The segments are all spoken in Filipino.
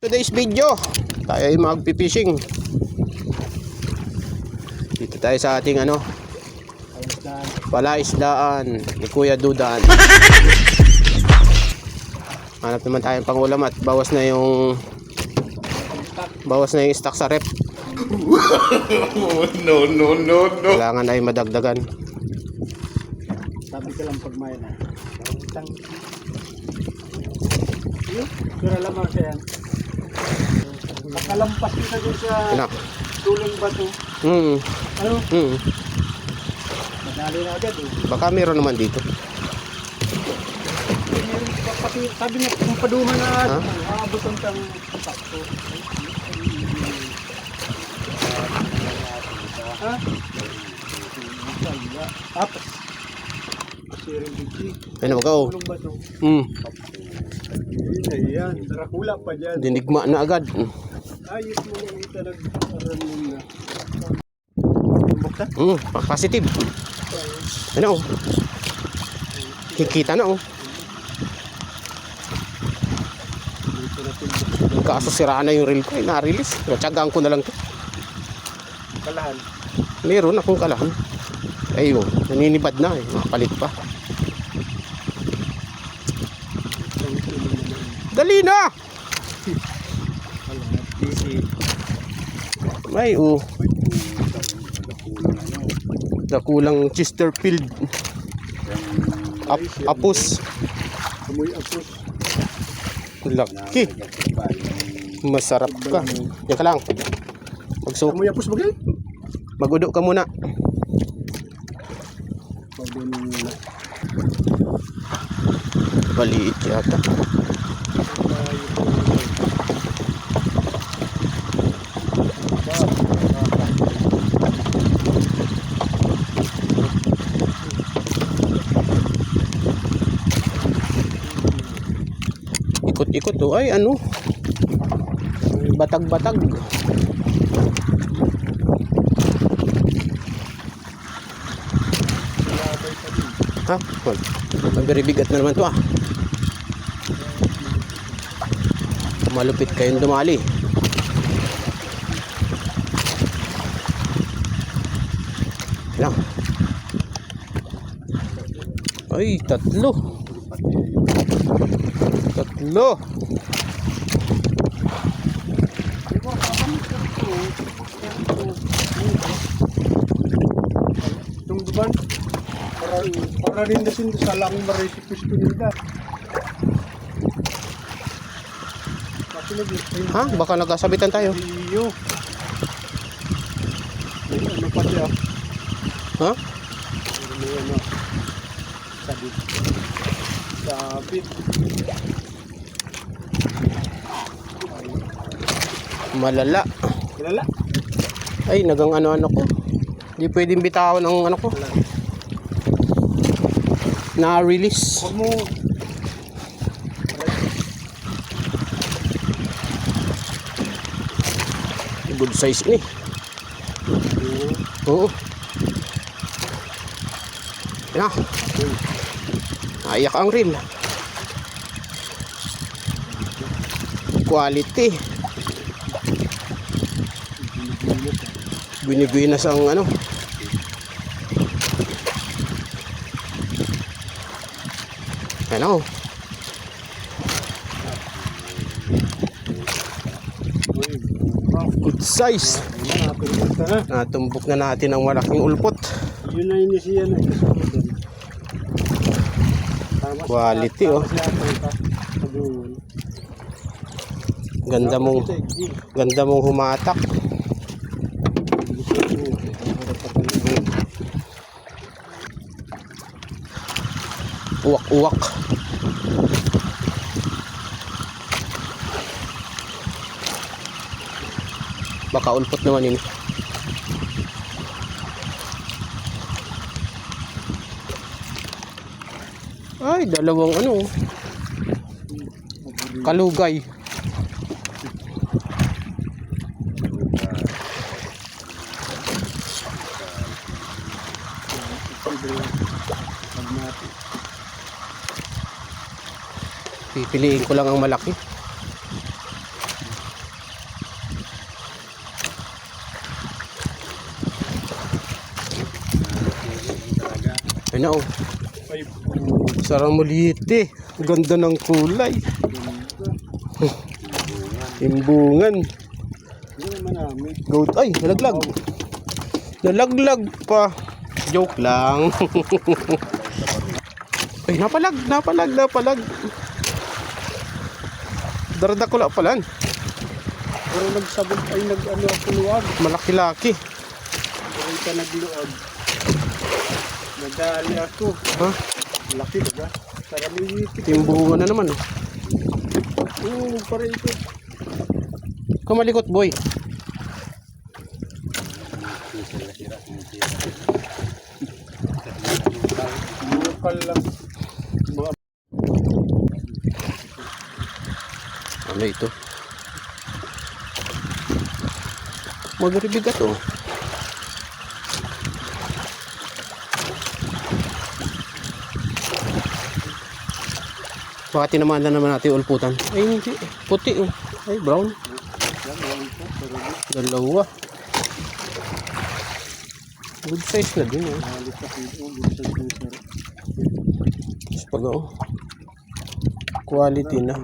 Today's video, tayo ay magpipishing. Dito tayo sa ating palaisdaan ni Kuya Dudan. Hanap naman tayong pangulam at bawas na yung stock sa rep. No. Kailangan ay madagdagan. Sabi ko lang pag may na. Sura lamang siya yan. Nakalampas kita dun sa tulong bato. Ano? Madali na agad eh. Baka meron naman dito. Sabi niya kung paduman na aabot ang sakto. Ha? Tapos siring bigti. Ano ba ko? Tulong bato. Ayan, Dracula pa dyan. Dinigma na agad. Ayos mo lang ito nag-aramin na. Bukta? Positive. Ano? Kikita na Kaso siraan na yung reel ko. Na-release. Natsagaan ko na lang to. Kalahan. Meron akong kalahan. Ayun, naninibad na Makapalit pa. Dali na! May dakulang Chesterfield. Apus. Amoy apus. Laki. Masarap ka. Yan ka lang. Amoy apus bagay? Magudo ka muna. Maliit yata. Ikot-ikot ay batag-batag. Ha? Magbibigat na naman to Malupit kayong dumali. Lang. Ay, tatlo. Tungguban. Para rin na sa lang marisipis ko nila. Ha? Baka nagkasabitan tayo. Iyo. Ano pa siya? Ha? Sabit. Malala. Malala? Ay, nagang ano ko. Hindi pwedeng bitawan ang ko. Na-release. Huwag mo. Good size ni. Oo. Yan. Ayak ang reel. Quality. Biniginas ang Ano? Good size. Natumbok na natin ang malaking ulpot. Yun na inisiyan na. Quality Ganda mong humatak. Uwak-uwak. Baka ulpot naman ini. Ay, dalawang kalugay. Pipiliin ko lang ang malaki. Ay na oh. Ay, Saramulite. Ganda ng kulay. ganda. Timbungan. Hindi naman namin. Goat. Ay, nalaglag. Nalaglag pa. Joke lang. Ay, napalag. Darada ko lang palan. Pero nagsabog ay nag-ano ako luwag. Malaki-laki. Pero ka nagluwag. Nadali ako. Ha? Laki diba? Saramulite. Timbungan na naman. Oo, para ito. Kamalikot boy. Lokal lang. Mga Ano ito? Magribigat oh. Baka tinamahan na naman natin ulputan. Ay hindi. Puti oh. Ay brown. Dalawa. Good size na din oh. Pag oh. Quality na.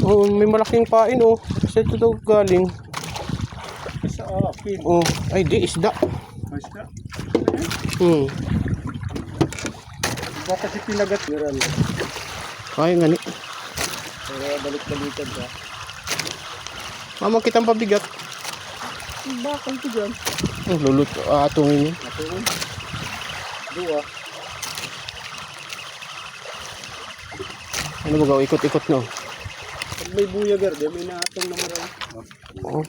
Oh, may malaking pain oh. Sa ito daw galing. sa akin. Oh, ay di isda. Basta. Hmm. Iba kasi pinagat. Meron. Ay ngani. Pero balik-balikan ka. Mama kitang pabigat. Bakal ko dyan. Lulut atungin yun. Ako yun. Dua. Ano ba gaw? Ikot-ikot no? Pag may buya verde, may naatang na marami. Oh,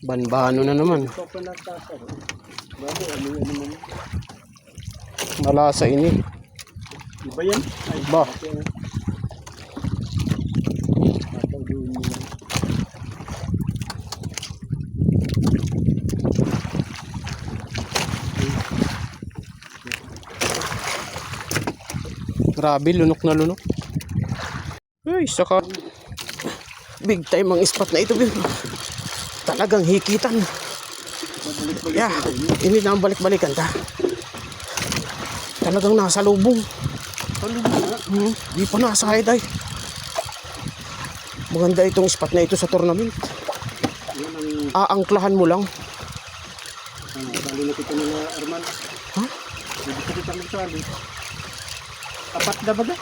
banbano na naman. Ito pa natasa. Bago, ano naman. Malasa ini. Iba yan? Ay, Ba. ito yan. Tatawin mo lang. Grabe, lunok na lunok. Ay, saka big time ang spot na ito. Talagang hikitan. Yeah, ini na ang balik-balikan ta. Talagang nasa lubong. Di pa nasa hide ay. Maganda itong spot na ito sa tournament. Yan ang Aangklahan mo lang. sali na kita nila, Arman. Ha? Hindi ko kita magsali. Apat na ba na?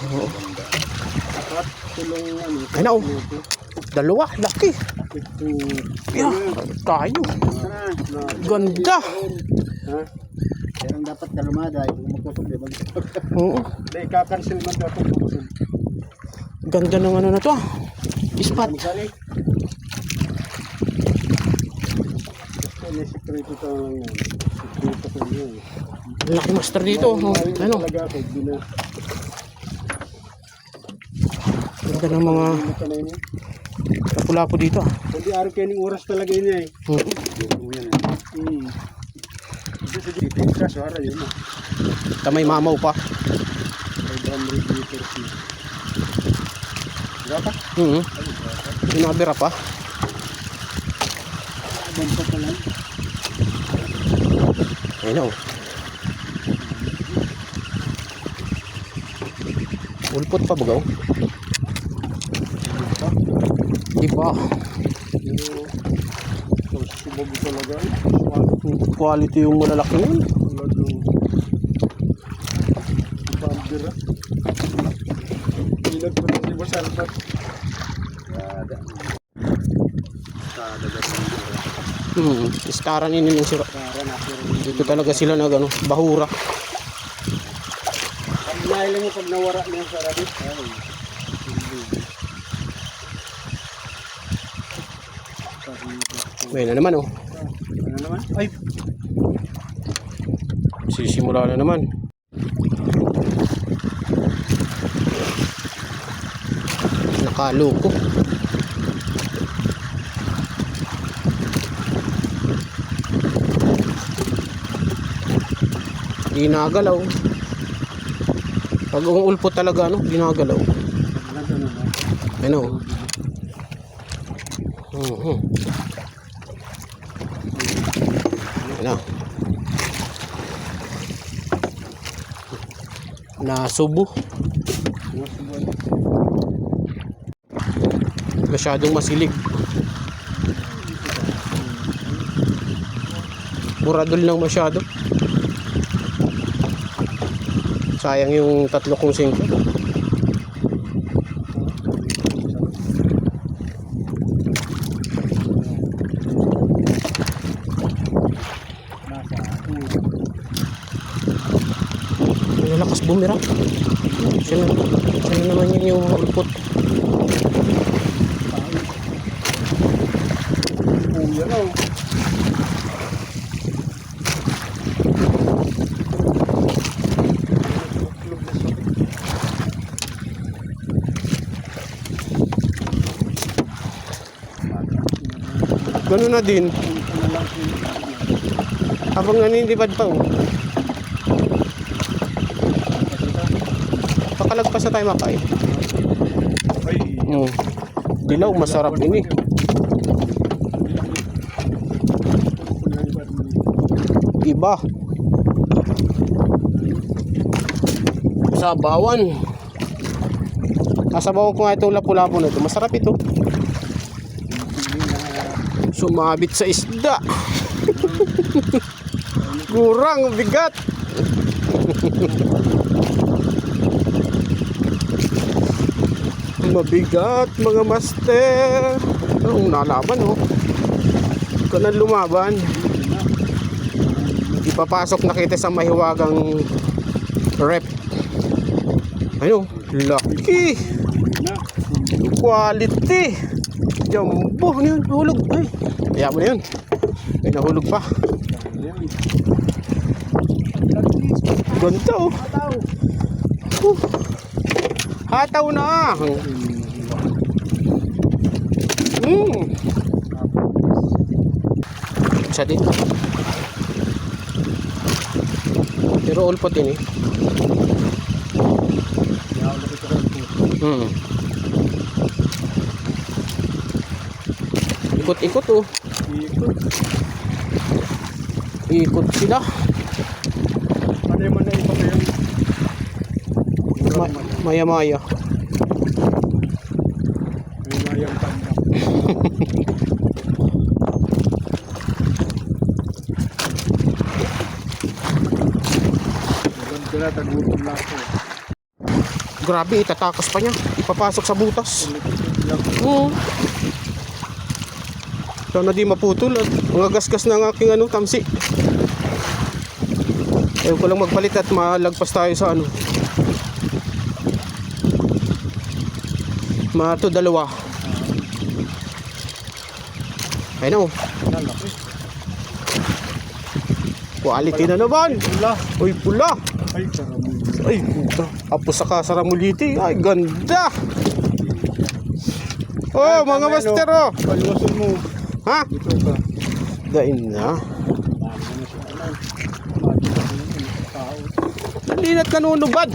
Oo. Apat, tulong ano. Ay na, oh. Ito. Dalawa, laki. Ito. Yeah, tayo. Ganda. Ha? Pero dapat kalumada, kung magkusog, di ba? Oo. Dahil kakancel man dapat magkusog. Ganda ng ano na to. Spot. Misali. Gusto may sekreto ito ang sekreto ko yun. Laki master dito. Oh. Ano? Talaga ako, bina. Ganda ng mga Ito na yun. kapula po dito. Hindi araw kayo ng oras talaga yun eh. Oo. Ito sa dito, kaso araw yun. Tamay mamaw pa. 500 liters na. Diba pa? Pinabira pa. Bampa pa lang. Ayun o. Ulpot pa bagaw. Di pa. Pero subog talaga eh. Quality yung malalaki nun. Talagang bambira. Ilag ko na si Basalpat. Istaran ini ng sira. Para na. Dito talaga sila nag ano, bahura. Pag nailan mo pag nawara na yung sarabit. May na naman oh. Ano naman? Ay! Sisimula na naman. Nakaloko. Di nagalaw. Pag umulpo talaga ano, di nagalaw. Ano? Ano? na subo. Masyadong masilig. Buradol lang masyado. Sayang yung 3 kong singko. Malakas bumira. Siya na naman yun yung ulpot. Yan o. Ganun na din. Habang nanindibad pa oh. Pakalagpas na tayo makain. Dilaw, masarap ini. Iba. Sabawan. Kasabawan ko nga itong lapu-lapu na ito. Masarap ito. Sumabit sa isda. Kurang bigat. Mabigat mga master. Anong nalaban oh. Ikaw na lumaban. Ipapasok na kita sa mahiwagang rep. Ano? Lucky. Quality. Jumbo. Ano yun? Nahulog. Ay. Kaya mo na yun. Ay, nahulog pa. Ganda oh. Hataw na. Isa din. Pero ulpot din eh. Ikot-ikot oh. Ikot sila. Mana iba kayo? Maya-maya. Mayang tanda. Maganda na tagutom lang ko. Grabe, itatakas pa niya. Ipapasok sa butas. Sana di maputol at mga gasgas ng aking tamsi. Ayaw ko lang magpalit at malagpas tayo sa mato dalawa. Ayun oh. Quality na naman. Uy, pula. Ay, karamuli. Ay, puta. Apos sa kasaramuliti. Ay, ganda. Oh, mga master oh. Paliwasan mo. Ha? Ito ka. Dain na. Nalinat kanunubad.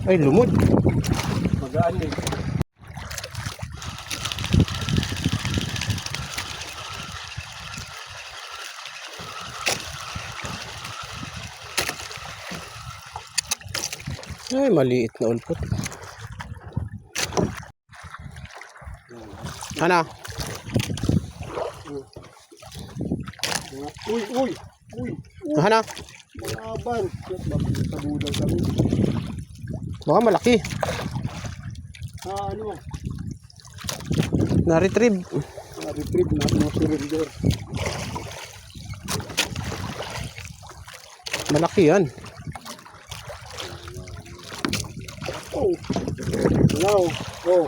Ay, lumod. Magaan eh. Ay, maliit na ulpot. Ano? Uy, uy, uy. Ano? Malaban. Tabudan kami. Baka malaki. Ano? Na-retrieve. Retrieve natin ang surrender. Malaki yan. Oh. Hello. Oh.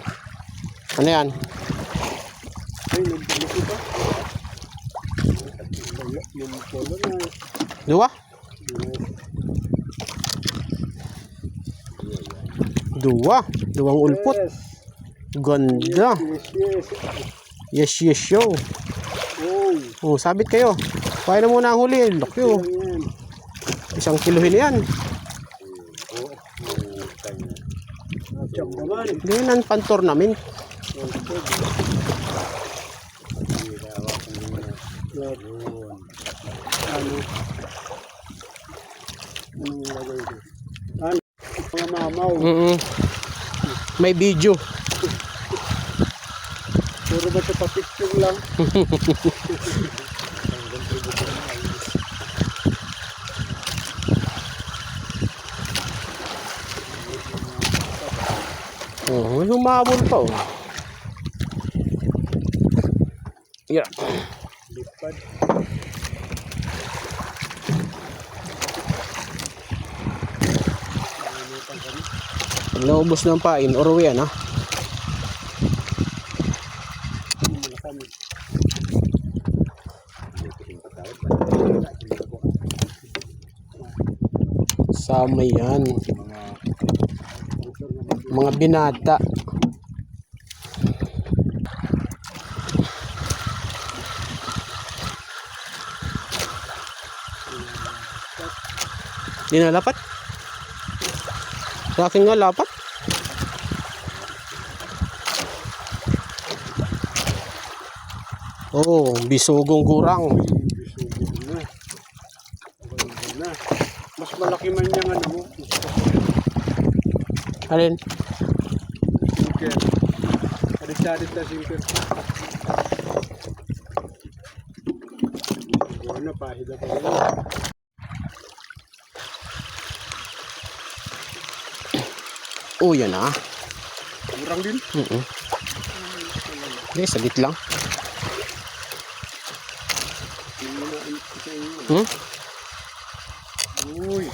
Ano yan? Ay, nagbulo pa. Yung polo na. Dua? Dua. Duwang ulpot. Yes. Ganda. Yes. Yes, show. Oh. Oh, sabit kayo. Kaya na muna ang huli. Laki oh. Yan. 1 kilohin na yan. Chop naman. Ganyan ang pan-tournament. Ano? Anong lagay ko? Ano? Mga mamaw. May video. Puro ba ito pa-picture lang? Oh, may humabol pa oh. Yeah. Lipad. Pag naubos ng pain, uruwi yan ha. Sama yan. Mga binata. Di na lapat? Sa akin nga lapat. Oh, bisugong kurang. Bisugo na. Ganda na. Mas malaki man yung ano mo. Alin? Sinker. Arit-arit na sinker. Gawin na, pahida pa rin. Oh, yan ah. Kurang din. Okay, saglit lang. Uy,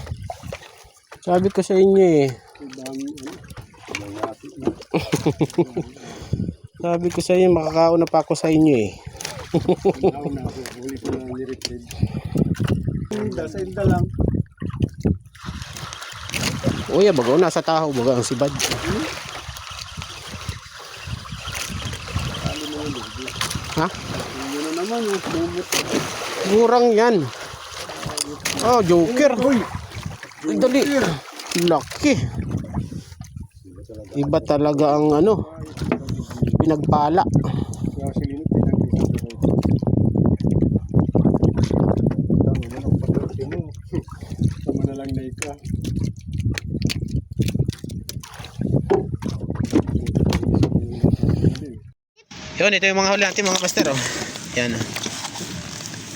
Sabi ko sa inyo eh. ang dami ano. Malati na. Sabi ko sa inyo, makakauna pa ako sa inyo eh. Ako na ako. Huli ko na niretrieve. Inda, sa inda lang. Uy, bago nasa taho, bago ang sibad. Kali mo ulit. Ha? Yun na naman, bumot. Murang yan. Oh, joker. Uy! Ay, dali. Laki. Iba talaga ang ano, pinagpala. Kaya silinit, pinag-isip ko. Dami mo ng pagkakti mo. Tama na lang na ika. Yun, ito yung mga huli natin mga master. Oh. Yan.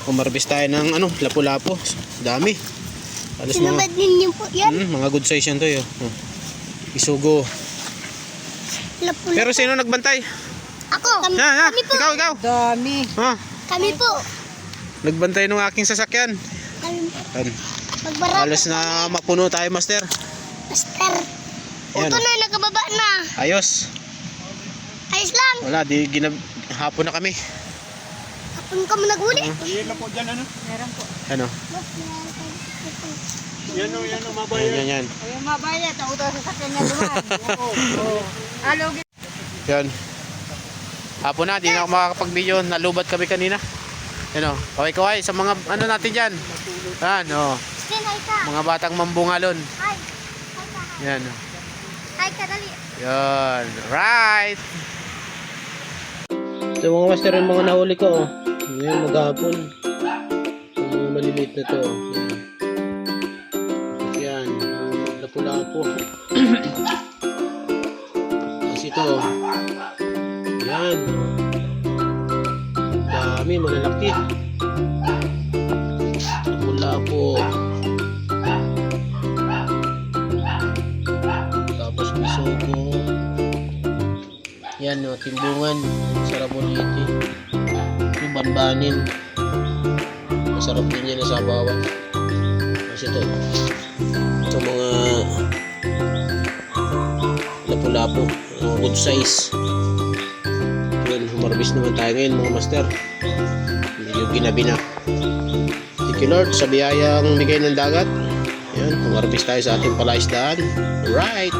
Umarbis tayo ng ano, lapu-lapu. Dami. Alas mga, Sinabad ninyo po yan. mga good size yan to yun. Oh. Isugo. Lapu-lapu. Pero sino nagbantay? Ako. Kami, Ha? kami po. Ikaw. Dami. Ha? Kami po. Nagbantay ng aking sasakyan. Kami po. Yan. Magbarako. Halos na mapuno tayo master. Master. Ayan. Ito na, nakababa na. Ayos. Ayos lang. Wala, hapon na kami. Kapag kami naghuli. Yan lang po dyan, ano? Meron po. Ano? Yan o, mabayan. Yan. Ayun mabaya. Tauto sa sakyan niya duman. Oo. Alog. Yan. Hapon na, di na ako makakapag-video. Nalubat kami kanina. Yan o. Kaway-kaway sa mga ano natin dyan. Yan o. Sin, hi ka. Mga batang mambungalon. Hi. Hi ka. Yan o. Hi ka, dali. Yan. Right. Ito mga master yung mga nahuli ko. Oh. Ngayon maghapon. Yung mga maliliit na to. Yan. Yan. Lapu-lapu. Kasi ito. Yan. Dami. Malalaki. Lapu-lapu. Tapos bisugo. Yan o, timbungan. Sarap ulit eh. Yung banbanin. Masarap din yan sa bawang. Kasi ito. Ito mga lapu-lapu. Good size. Yan, humarbis naman tayo ngayon mga master. Medyo ginabi na. Thank you Lord sa biyayang bigay ng dagat. Yan, humarbis tayo sa ating palaisdaan. Alright.